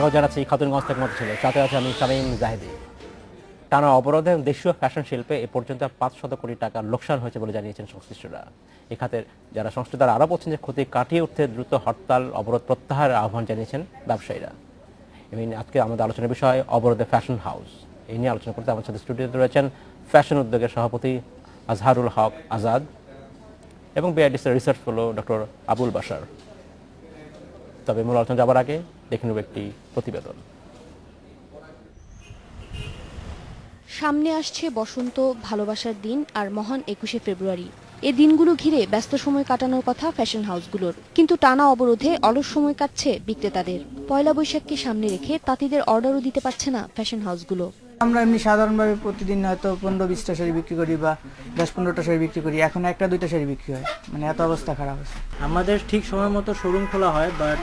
স্বাগত জানাচ্ছি খাতুনগঞ্জ থেকে মত ছিল, সাথে আছে আমি শামীম জাহিদি। টানা অবরোধে দেশীয় ফ্যাশন শিল্পে এ পর্যন্ত ৫০০ কোটি টাকার লোকসান হয়েছে বলে জানিয়েছেন সংশ্লিষ্টরা। এ খাতের যারা সংশ্লিষ্ট তারা আরও বলছেন যে ক্ষতি কাটিয়ে উঠতে দ্রুত হরতাল অবরোধ প্রত্যাহারের আহ্বান জানিয়েছেন ব্যবসায়ীরা। আজকে আমাদের আলোচনার বিষয় অবরোধে ফ্যাশন হাউস। এই নিয়ে আলোচনা করতে আমার সাথে স্টুডিওতে রয়েছেন ফ্যাশন উদ্যোগের সভাপতি আজহারুল হক আজাদ এবং বিআইডিসির research fellow doctor Abul Bashar. তবে মূল আলোচনা যাবার আগে দেখে নেব একটি প্রতিবেদন। সামনে আসছে বসন্ত, ভালোবাসার দিন আর মহান ২১শে ফেব্রুয়ারি। এ দিনগুলো ঘিরে ব্যস্ত সময় কাটানোর কথা ফ্যাশন হাউসগুলোর, কিন্তু টানা অবরোধে অলস সময় কাটছে বিক্রেতাদের। পয়লা বৈশাখকে সামনে রেখে তাঁতিদের অর্ডারও দিতে পারছে না ফ্যাশন হাউসগুলো। আমরা এমনি সাধারণভাবে প্রতিদিন হয়তো ১৫-২০টা শাড়ি বিক্রি করি বা ১০-১৫টা শাড়ি বিক্রি করি, এখন ১টা-২টা শাড়ি বিক্রি হয়, মানে এত অবস্থা খারাপ আছে। আমাদের ঠিক সময় মতো শোরুম খোলা হয়, বাট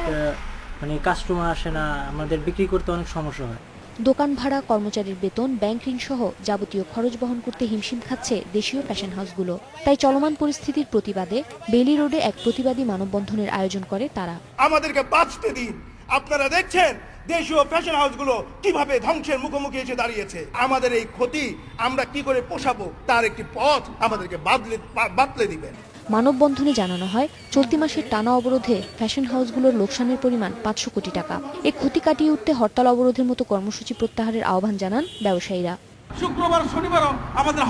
মানে কাস্টমার আসে না, আমাদের বিক্রি করতে অনেক সমস্যা হয়। দোকান ভাড়া, কর্মচারীর বেতন, ব্যাংক ঋণ সহ যাবতীয় খরচ বহন করতে হিমশিম খাচ্ছে দেশীয় ফ্যাশন হাউসগুলো। তাই চলমান পরিস্থিতির প্রতিবাদে বেইলি রোডে এক প্রতিবাদী মানববন্ধনের আয়োজন করে তারা। আমাদেরকে বাঁচতে দিন। আপনারা দেখছেন দেশীয় ফ্যাশন হাউসগুলো কিভাবে ধ্বংসের মুখোমুখি এসে দাঁড়িয়েছে। আমাদের এই ক্ষতি আমরা কি করে পোষাবো তার একটি পথ আমাদেরকে বাতলে দিবেন। মানববন্ধনে জানানো হয়, চলতি মাসের টানা অবরোধে ফ্যাশন হাউসগুলোর লোকসানের পরিমাণ ৫০০ কোটি টাকা। এ ক্ষতি কাটিয়ে উঠতে হরতাল অবরোধের মতো কর্মসূচি প্রত্যাহারের আহ্বান জানান ব্যবসায়ীরা। শুক্রবার শনিবারও আমাদের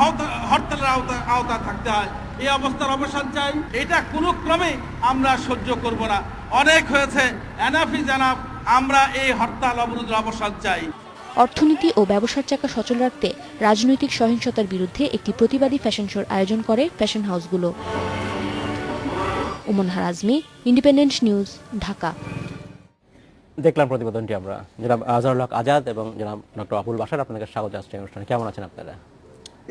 হরতালের আওতা থাকতে হয়। এই অবস্থার অবসান চাই। এটা কোনো ক্রমে আমরা সহ্য করব না। অনেক হয়েছে, এনাফ ইজ এনাফ। আমরা এই হরতাল অবরোধের অবসান চাই। অর্থনীতি ও ব্যবসার চাকা সচল রাখতে রাজনৈতিক সহিংসতার বিরুদ্ধে একটি প্রতিবাদী ফ্যাশন শোর আয়োজন করে ফ্যাশন হাউসগুলো। ওমন হারাজমি, ইন্ডিপেন্ডেন্ট নিউজ, ঢাকা। দেখলাম প্রতিবেদনটি আমরা। জনাব আজহারুল হক আজাদ এবং জনাব ডক্টর আবুল বাশার, আপনাকে স্বাগত জানাচ্ছি অনুষ্ঠানে। কেমন আছেন আপনারা?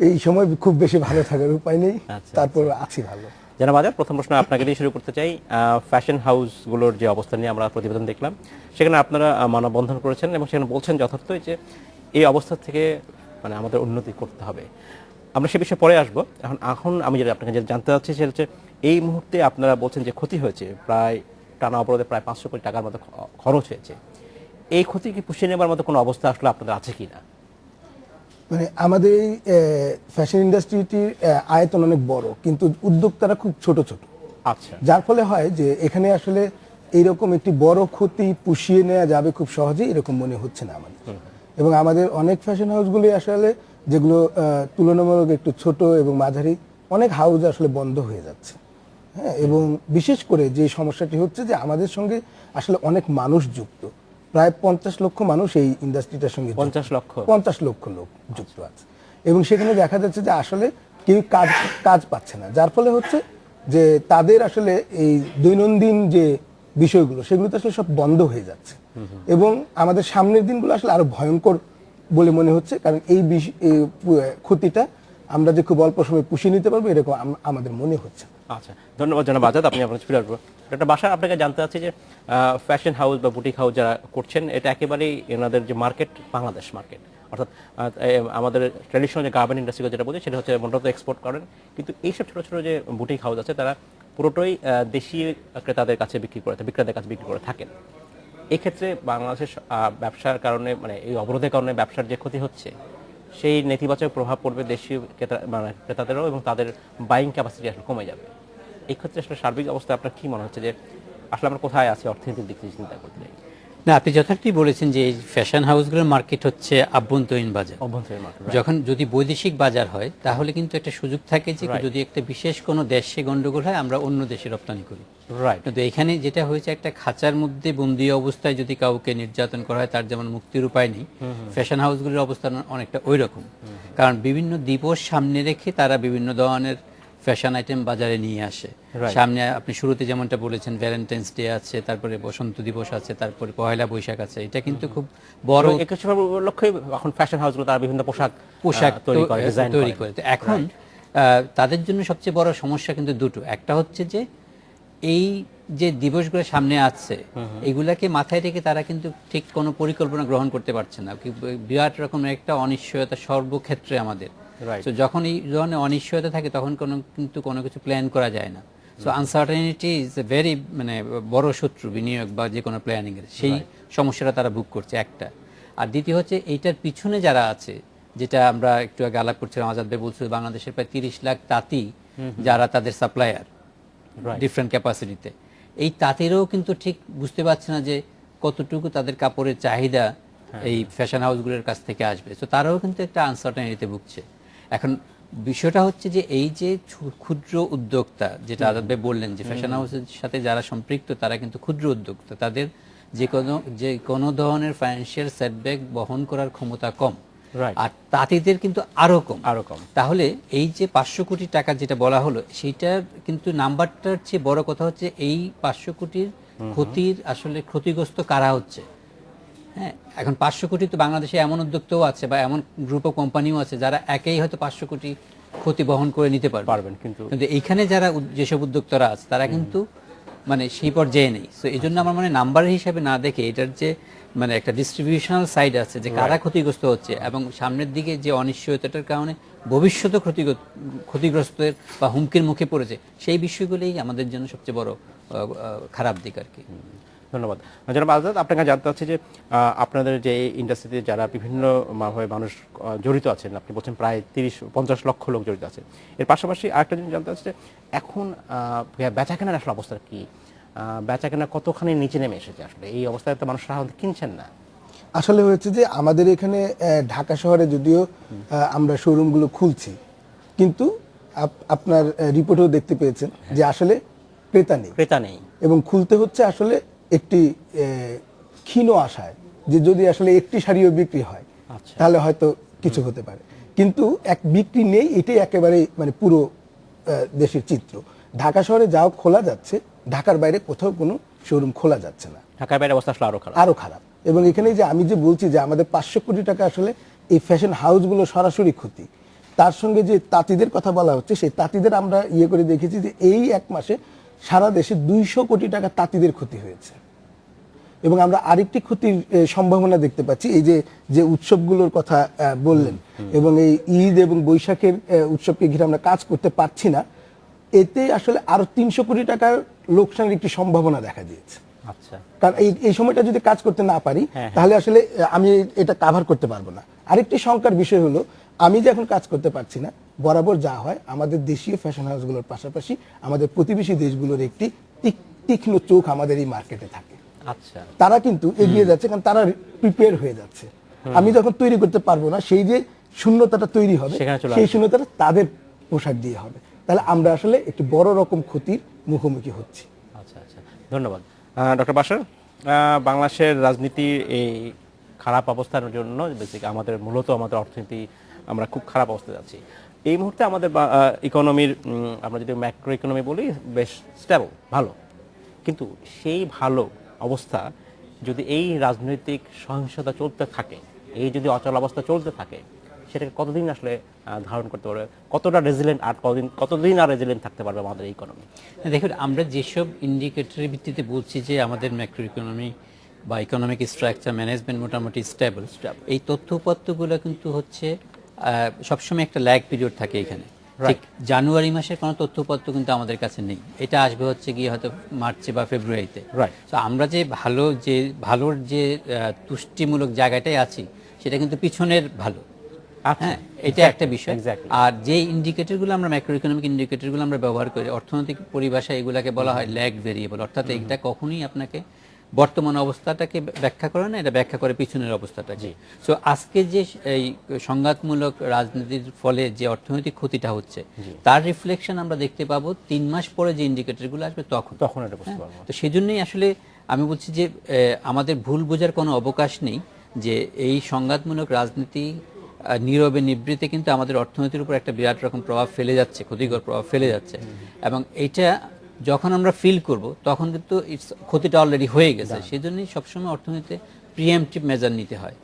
এই সময় খুব বেশি ভালো থাকার উপায় নেই, আচ্ছা, তারপর আছি ভালো। জনাব আজাদ, প্রথম প্রশ্ন আপনাকে দিয়ে শুরু করতে চাই। ফ্যাশন হাউসগুলোর যে অবস্থা নিয়ে আমরা প্রতিবেদন দেখলাম, সেখানে আপনারা মানববন্ধন করেছেন এবং সেখানে বলছেন যথার্থই যে এই অবস্থা থেকে মানে আমাদের উন্নতি করতে হবে। আমরা সে বিষয়ে পরে আসবো। এখন আমি যেটা আপনাকে যেটা জানতে চাচ্ছি সেটা হচ্ছে, এই মুহূর্তে আপনারা বলছেন যে ক্ষতি হয়েছে, প্রায় টানা অবরোধে প্রায় ৫০০ কোটি টাকার মতো খরচ হয়েছে। এই ক্ষতি কি পুষিয়ে নেবার মতো কোনো অবস্থা আসলে আপনাদের আছে কি না? মানে আমাদের এই ফ্যাশন ইন্ডাস্ট্রিটির আয়তন অনেক বড়, কিন্তু উদ্যোক্তারা খুব ছোট ছোট। আচ্ছা, যার ফলে হয় যে এখানে আসলে এইরকম একটি বড় ক্ষতি পুষিয়ে নেওয়া যাবে খুব সহজেই এরকম মনে হচ্ছে না আমাদের। এবং আমাদের অনেক ফ্যাশন হাউসগুলি আসলে যেগুলো তুলনামূলক একটু ছোট এবং মাঝারি, অনেক হাউস আসলে বন্ধ হয়ে যাচ্ছে। হ্যাঁ, এবং বিশেষ করে যে সমস্যাটি হচ্ছে যে আমাদের সঙ্গে আসলে অনেক মানুষ যুক্ত, প্রায় ৫০ লক্ষ মানুষ এই ইন্ডাস্ট্রিটার সঙ্গে ৫০ লক্ষ লোক যুক্ত আছে। এবং সেখানে দেখা যাচ্ছে যে আসলে কেউ কাজ পাচ্ছে না, যার ফলে হচ্ছে যে তাদের আসলে এই দৈনন্দিন যে বিষয়গুলো সেগুলো তো আসলে সব বন্ধ হয়ে যাচ্ছে। এবং আমাদের সামনের দিনগুলো আসলে আরো ভয়ঙ্কর বলে মনে হচ্ছে, কারণ এই ক্ষতিটা আমরা যে খুব অল্প সময় পুষিয়ে নিতে পারবো এরকম আমাদের মনে হচ্ছে। আচ্ছা, ধন্যবাদ জনাব আজাদ। আপনি আপনার ফিরে আসবো। একটা বাসা আপনাকে জানতে চাচ্ছি যে ফ্যাশন হাউস বা বুটিক হাউস যারা করছেন, এটা একেবারেই এনাদের যে মার্কেট, বাংলাদেশ মার্কেট, অর্থাৎ আমাদের ট্র্যাডিশনাল যে গার্মেন্ট ইন্ডাস্ট্রি যেটা বলি সেটা হচ্ছে মূলত এক্সপোর্ট করেন, কিন্তু এইসব ছোটো ছোটো যে বুটিক হাউস আছে তারা পুরোটাই দেশি ক্রেতাদের কাছে বিক্রেতাদের কাছে বিক্রি করে থাকেন। এক্ষেত্রে বাংলাদেশের ব্যবসার কারণে, মানে এই অবরোধের কারণে ব্যবসার যে ক্ষতি হচ্ছে, সেই নেতিবাচক প্রভাব পড়বে দেশীয় ক্রেতাদেরও এবং তাদের বাইং ক্যাপাসিটি আসলে কমে যাবে। এই ক্ষেত্রে আসলে সার্বিক অবস্থা আপনার কি মনে হচ্ছে যে আসলে আমরা কোথায় আছি অর্থনীতির দিক থেকে চিন্তা করতে? না, আপনি যথার্থই বলেছেন যে এই ফ্যাশন হাউসগুলোর মার্কেট হচ্ছে আভ্যন্তরীণ বাজার। যখন যদি বৈদেশিক বাজার হয় তাহলে কিন্তু একটা সুযোগ থাকে যে যদি একটা বিশেষ কোনো দেশে গন্ডগোল হয় আমরা অন্য দেশে রপ্তানি করি। রাইট। কিন্তু এখানে যেটা হয়েছে, একটা খাঁচার মধ্যে বন্দি অবস্থায় যদি কাউকে নির্যাতন করা হয় তার যেমন মুক্তির উপায় নেই, ফ্যাশন হাউসগুলোর অবস্থান অনেকটা ওই রকম। কারণ বিভিন্ন দিবস সামনে রেখে তারা বিভিন্ন ধরনের ফ্যাশন আইটেম বাজারে নিয়ে আসে। সামনে আপনি শুরুতে যেমনটা বলেছেন, ভ্যালেন্টাইন্স ডে আছে, তারপরে বসন্ত দিবস আছে, তারপরে পয়লা বৈশাখ আছে। এটা কিন্তু খুব বড় লক্ষ্যই এখন ফ্যাশন হাউসগুলো তারা বিভিন্ন পোশাক তৈরি করে। এখন তাদের জন্য সবচেয়ে বড় সমস্যা কিন্তু দুটো। একটা হচ্ছে যে এই যে দিবসগুলো সামনে আসছে এগুলাকে মাথায় রেখে তারা কিন্তু ঠিক কোনো পরিকল্পনা গ্রহণ করতে পারছে না। বিরাট রকমের একটা অনিশ্চয়তা সর্বক্ষেত্রে আমাদের। তো যখন এই ধরনের অনিশ্চয়তা থাকে তখন কিন্তু কোনো কিছু প্ল্যান করা যায় না। So uncertainty is a very মানে বড় শত্রু বিনিয়োগ বা যে কোনো প্ল্যানিং এর, সেই সমস্যাটা তারা ভোগ করছে একটা। আর দ্বিতীয় হচ্ছে এইটার পিছনে যারা আছে, যেটা আমরা একটু আগে আলাপ করছিলাম, আজাদ ভাই বলছিল বাংলাদেশের প্রায় 30 লাখ তাঁতি যারা তাদের সাপ্লায়ার ডিফারেন্ট ক্যাপাসিটিতে, এই তাঁতিরাও কিন্তু ঠিক বুঝতে পারছে না যে কতটুকু তাদের কাপড়ের চাহিদা এই ফ্যাশন হাউসগুলোর কাছ থেকে আসবে। তো তারাও কিন্তু একটা আনসার্টেনিটিতে ভুগছে। এখন বিষয়টা হচ্ছে যে এই যে ক্ষুদ্র উদ্যোক্তা, যেটা আজাদ ভাই বললেন যে ফ্যাশন হাউসের সাথে যারা সম্পৃক্ত তারা কিন্তু ক্ষুদ্র উদ্যোক্তা, তাদের যে কোনো ধরনের ফাইন্যান্সিয়াল সেটব্যাক বহন করার ক্ষমতা কম, আর তাঁতিদের কিন্তু আরো কম। তাহলে এই যে 500 কোটি টাকা যেটা বলা হলো, সেইটার কিন্তু নাম্বারটার চেয়ে বড় কথা হচ্ছে এই 500 কোটির ক্ষতির আসলে ক্ষতিগ্রস্ত কারা হচ্ছে। হ্যাঁ, এখন 500 কোটি তো বাংলাদেশে এমন উদ্যোক্তাও আছে বা এমন গ্রুপ অফ কোম্পানিও আছে যারা একেই হয়তো 500 কোটি ক্ষতি বহন করে নিতে পারবেন, কিন্তু এইখানে যারা যেসব উদ্যোক্তারা আছে তারা কিন্তু মানে সেই পর্যায়ে নেই। সো এই জন্য আমার মানে নাম্বারের হিসাবে না দেখে এটার যে মানে একটা ডিস্ট্রিবিউশনাল সাইড আছে, যে কারা ক্ষতিগ্রস্ত হচ্ছে এবং সামনের দিকে যে অনিশ্চয়তাটার কারণে ভবিষ্যতে ক্ষতিগ্রস্তের বা হুমকির মুখে পড়েছে, সেই বিষয়গুলোই আমাদের জন্য সবচেয়ে বড় খারাপ দিক আর কি। ধন্যবাদ। জনাব আজাদ, আপনাকে জানতে চাচ্ছি যে আপনাদের যে ইন্ডাস্ট্রিতে যারা বিভিন্ন ভাবে মানুষ জড়িত আছেন, আপনি বলছেন প্রায় 30-50 লক্ষ লোক জড়িত আছে, এর পাশাপাশি আরেকটা জিনিস জানতে চাচ্ছি যে এখন বেচাকেনার আসলে অবস্থা কি? বেচাকেনা কতখানি নিচে নেমে এসেছে? আসলে এই অবস্থায় তো মানুষ সাধারণত কিনছেন না। আসলে হয়েছে যে আমাদের এখানে ঢাকা শহরে যদিও আমরা শোরুমগুলো খুলছি, কিন্তু আপনার রিপোর্টেও দেখতে পেয়েছেন যে আসলে ক্রেতা নেই এবং খুলতে হচ্ছে আসলে একটি ক্ষীণ আশায় যে যদি আসলে একটি শাড়িও বিক্রি হয় তাহলে হয়তো কিছু হতে পারে, কিন্তু এক বিক্রি নেই, এটাই একেবারে মানে পুরো দেশের চিত্র। ঢাকা শহরে যাও খোলা যাচ্ছে, ঢাকার বাইরে কোথাও কোনো শোরুম খোলা যাচ্ছে না। ঢাকার বাইরে অবস্থা আসলে আরো খারাপ। এবং এখানে যে আমি যে বলছি যে আমাদের 500 কোটি টাকা আসলে এই ফ্যাশন হাউসগুলো সরাসরি ক্ষতি, তার সঙ্গে যে তাঁতিদের কথা বলা হচ্ছে, সেই তাঁতিদের আমরা করে দেখেছি যে এই এক মাসে সারা দেশে 200 কোটি টাকা তাঁতিদের ক্ষতি হয়েছে। এবং আমরা আরেকটি ক্ষতির সম্ভাবনা দেখতে পাচ্ছি, এই যে উৎসবগুলোর কথা বললেন, এবং এই ঈদ এবং বৈশাখের উৎসবকে ঘিরে আমরা কাজ করতে পারছি না, এতে আসলে আরো 300 কোটি টাকার লোকসানের একটি সম্ভাবনা দেখা দিয়েছে। আচ্ছা, কারণ এই সময়টা যদি কাজ করতে না পারি তাহলে আসলে আমি এটা কাভার করতে পারবো না। আরেকটি শঙ্কার বিষয় হলো, আমি যে এখন কাজ করতে পারছি না, বরাবর যা হয় আমাদের দেশীয় ফ্যাশন হাউসগুলোর পাশাপাশি আমাদের প্রতিবেশী দেশগুলোর একটি তীক্ষ্ণ চোখ আমাদের এই মার্কেটে থাকে। আচ্ছা, তারা কিন্তু এগিয়ে যাচ্ছে, কারণ তারা প্রিপেয়ার হয়ে যাচ্ছে। আমি যখন তৈরি করতে পারবো না, সেই যে শূন্যতাটা তৈরি হবে, সেই শূন্যতাটা তাদের পোশাক দিয়ে হবে। তাহলে আমরা আসলে একটি বড় রকম ক্ষতির মুখোমুখি হচ্ছি। আচ্ছা, ধন্যবাদ। ডক্টর বাশার, বাংলাদেশের রাজনীতির এই খারাপ অবস্থার জন্য আমাদের মূলত আমাদের অর্থনীতি আমরা খুব খারাপ অবস্থায় যাচ্ছি এই মুহূর্তে। আমাদের ইকোনমির আমরা যদি ম্যাক্রো ইকোনমি বলি বেশ স্টেবল, ভালো, কিন্তু সেই ভালো অবস্থা যদি এই রাজনৈতিক সহিংসতা চলতে থাকে, এই যদি অচল অবস্থা চলতে থাকে, সেটাকে কতদিন আসলে ধারণ করতে পারবে? কতটা রেজিলেন্ট আর কতদিন আর রেজিলেন্ট থাকতে পারবে আমাদের ইকোনমি? দেখুন, আমরা যেসব ইন্ডিকেটরের ভিত্তিতে বলছি যে আমাদের ম্যাক্রো ইকোনমি বা ইকোনমিক স্ট্রাকচার ম্যানেজমেন্ট মোটামুটি স্টেবল, এই তথ্যপত্রগুলো কিন্তু হচ্ছে সবসময় একটা ল্যাগ পিরিয়ড থাকে এখানে। ঠিক জানুয়ারি মাসের কোনো তথ্যপত্র কিন্তু আমাদের কাছে নেই, এটা আসবে হচ্ছে গিয়ে হয়তো মার্চে বা ফেব্রুয়ারিতে। তো আমরা যে ভালোর যে তুষ্টিমূলক জায়গাটাই আছি, সেটা কিন্তু পিছনের ভালো। হ্যাঁ, এটা একটা বিষয়। আর যে ইন্ডিকেটরগুলো আমরা ম্যাক্রো ইকোনমিক ইন্ডিকেটরগুলো আমরা ব্যবহার করি, অর্থনৈতিক পরিভাষায় এগুলাকে বলা হয় ল্যাগ ভেরিয়েবল, অর্থাৎ এটা কখনোই আপনাকে বর্তমান অবস্থাটাকে ব্যাখ্যা করে না, এটা ব্যাখ্যা করে পিছনের অবস্থাটাকে। সো আজকে যে এই সংঘাতমূলক রাজনীতির ফলে যে অর্থনৈতিক ক্ষতিটা হচ্ছে, তার রিফ্লেকশন আমরা দেখতে পাবো 3 মাস পরে যে ইন্ডিকেটরগুলো আসবে তখন এটা বুঝতে পারবো। তো সেজন্যই আসলে আমি বলছি যে আমাদের ভুল বোঝার কোনো অবকাশ নেই যে এই সংঘাতমূলক রাজনীতি নীরবে নিবৃত্তে কিন্তু আমাদের অর্থনীতির উপর একটা বিরাট রকম প্রভাব ফেলে যাচ্ছে, ক্ষতিকর প্রভাব ফেলে যাচ্ছে। এবং এটা যখন আমরা ফিল করব তখন কিন্তু ক্ষতিটা অলরেডি হয়ে গেছে। সেজন্যই সবসময় অর্থনীতিতে প্রিএমপ্টিভ মেজার নিতে হয়।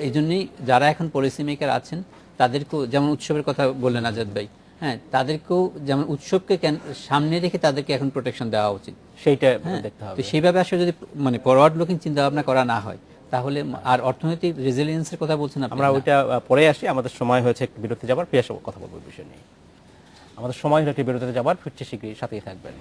এই জন্যই যারা এখন পলিসি মেকার আছেন তাদেরকেও, যেমন উৎসবের কথা বললেন আজাদ ভাই, হ্যাঁ, তাদেরকেও যেমন উৎসবকে সামনে রেখে তাদেরকে এখন প্রোটেকশন দেওয়া উচিত, সেইটা দেখতে হবে। তো সেইভাবে আসলে যদি মানে ফরওয়ার্ড লুকিং চিন্তা ভাবনা করা না হয় তাহলে, আর অর্থনৈতিক রেজিলিয়েন্সের কথা বলছেন আমরা ওইটা পরে আসি, আমাদের সময় হয়েছে একটু বিরতি যাবার, ফিরে কথা বলবো বিষয় নিয়ে। আমাদের সময় হলো একটি বিরতিতে যাবার, ফিরছি শীঘ্রই, সাথেই থাকবেন।